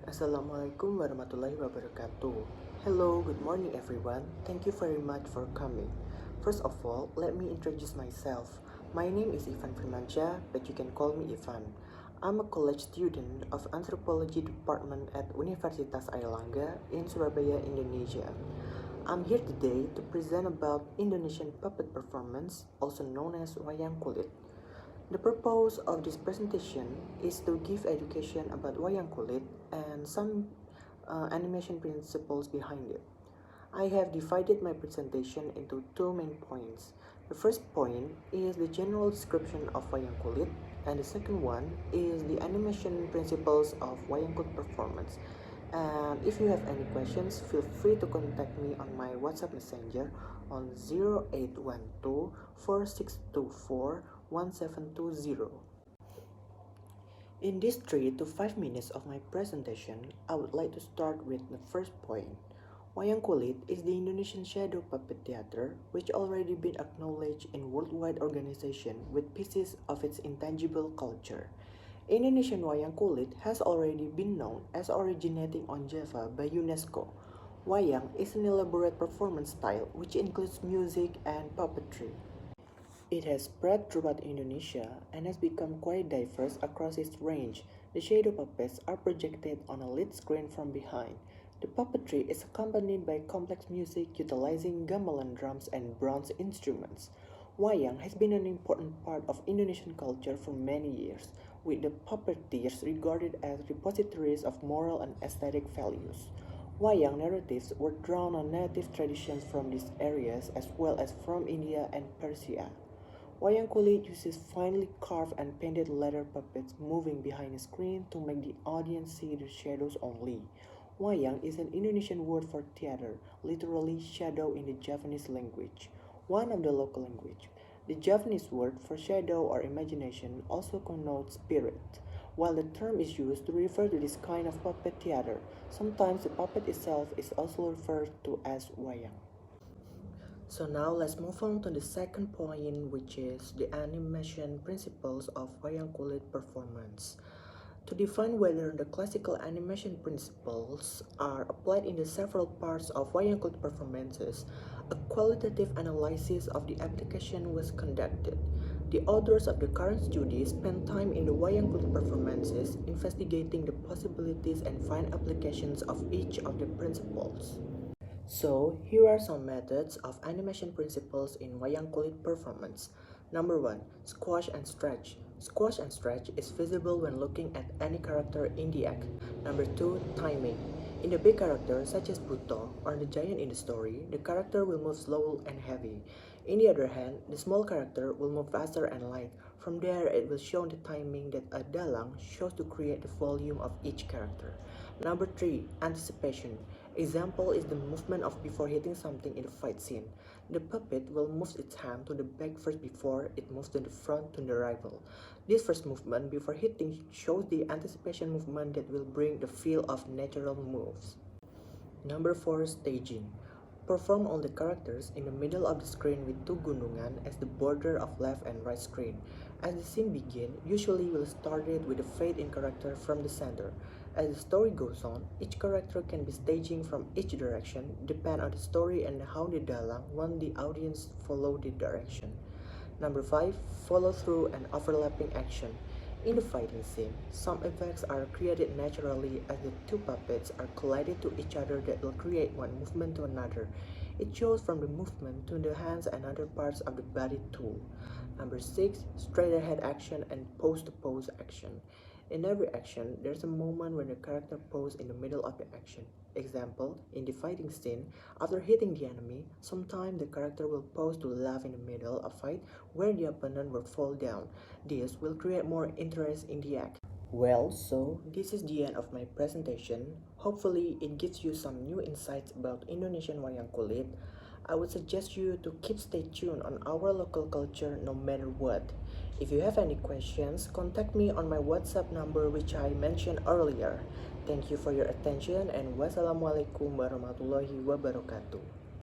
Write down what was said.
Assalamualaikum warahmatullahi wabarakatuh. Hello, good morning everyone. Thank you very much for coming. First of all, let me introduce myself. My name is Firmansyah, but you can call me Ivan. I'm a college student of Antropologi department at Universitas Airlangga in Surabaya, Indonesia. I'm here today to present about Indonesian puppet performance, also known as Wayang Kulit. The purpose of this presentation is to give education about Wayang Kulit and some animation principles behind it. I have divided my presentation into two main points. The first point is the general description of Wayang Kulit, and the second one is the animation principles of Wayang Kulit performance. And if you have any questions, feel free to contact me on my WhatsApp Messenger on 0812 4624 1720. In these 3 to 5 minutes of my presentation, I would like to start with the first point. Wayang Kulit is the Indonesian shadow puppet theater which already been acknowledged in worldwide organization with pieces of its intangible culture. Indonesian Wayang Kulit has already been known as originating on Java by UNESCO. Wayang is an elaborate performance style which includes music and puppetry. It has spread throughout Indonesia and has become quite diverse across its range. The shadow puppets are projected on a lit screen from behind. The puppetry is accompanied by complex music utilizing gamelan drums and bronze instruments. Wayang has been an important part of Indonesian culture for many years, with the puppeteers regarded as repositories of moral and aesthetic values. Wayang narratives were drawn on native traditions from these areas as well as from India and Persia. Wayang Kulit uses finely carved and painted leather puppets moving behind a screen to make the audience see the shadows only. Wayang is an Indonesian word for theater, literally shadow in the Javanese language, one of the local language. The Javanese word for shadow or imagination also connotes spirit. While the term is used to refer to this kind of puppet theater, sometimes the puppet itself is also referred to as wayang. So now let's move on to the second point, which is the animation principles of Wayang Kulit performance. To define whether the classical animation principles are applied in the several parts of Wayang Kulit performances, a qualitative analysis of the application was conducted. The authors of the current study spent time in the Wayang Kulit performances investigating the possibilities and fine applications of each of the principles. So, here are some methods of animation principles in Wayang Kulit performance. Number 1. Squash and stretch. Squash and stretch is visible when looking at any character in the act. Number 2. Timing. In the big character, such as Buto or the giant in the story, the character will move slow and heavy. In the other hand, the small character will move faster and light. From there, it will show the timing that a dalang shows to create the volume of each character. Number 3. Anticipation. Example is the movement of before hitting something in the fight scene. The puppet will move its hand to the back first before it moves to the front to the rival. This first movement before hitting shows the anticipation movement that will bring the feel of natural moves. Number 4. Staging. Perform all the characters in the middle of the screen with two gunungan as the border of left and right screen. As the scene begins, usually we'll start it with a fade-in character from the center. As the story goes on, each character can be staging from each direction, depend on the story and how the dalang want the audience follow the direction. Number 5. Follow through and overlapping action. In the fighting scene, some effects are created naturally as the two puppets are collided to each other that will create one movement to another. It shows from the movement to the hands and other parts of the body too. Number 6. Straight ahead action and pose-to-pose action. In every action, there's a moment when the character poses in the middle of the action. Example, in the fighting scene, after hitting the enemy, sometimes the character will pose to laugh in the middle of fight where the opponent will fall down. This will create more interest in the act. Well, so this is the end of my presentation. Hopefully, it gives you some new insights about Indonesian Wayang Kulit. I would suggest you to stay tuned on our local culture no matter what. If you have any questions, contact me on my WhatsApp number which I mentioned earlier. Thank you for your attention and wassalamualaikum warahmatullahi wabarakatuh.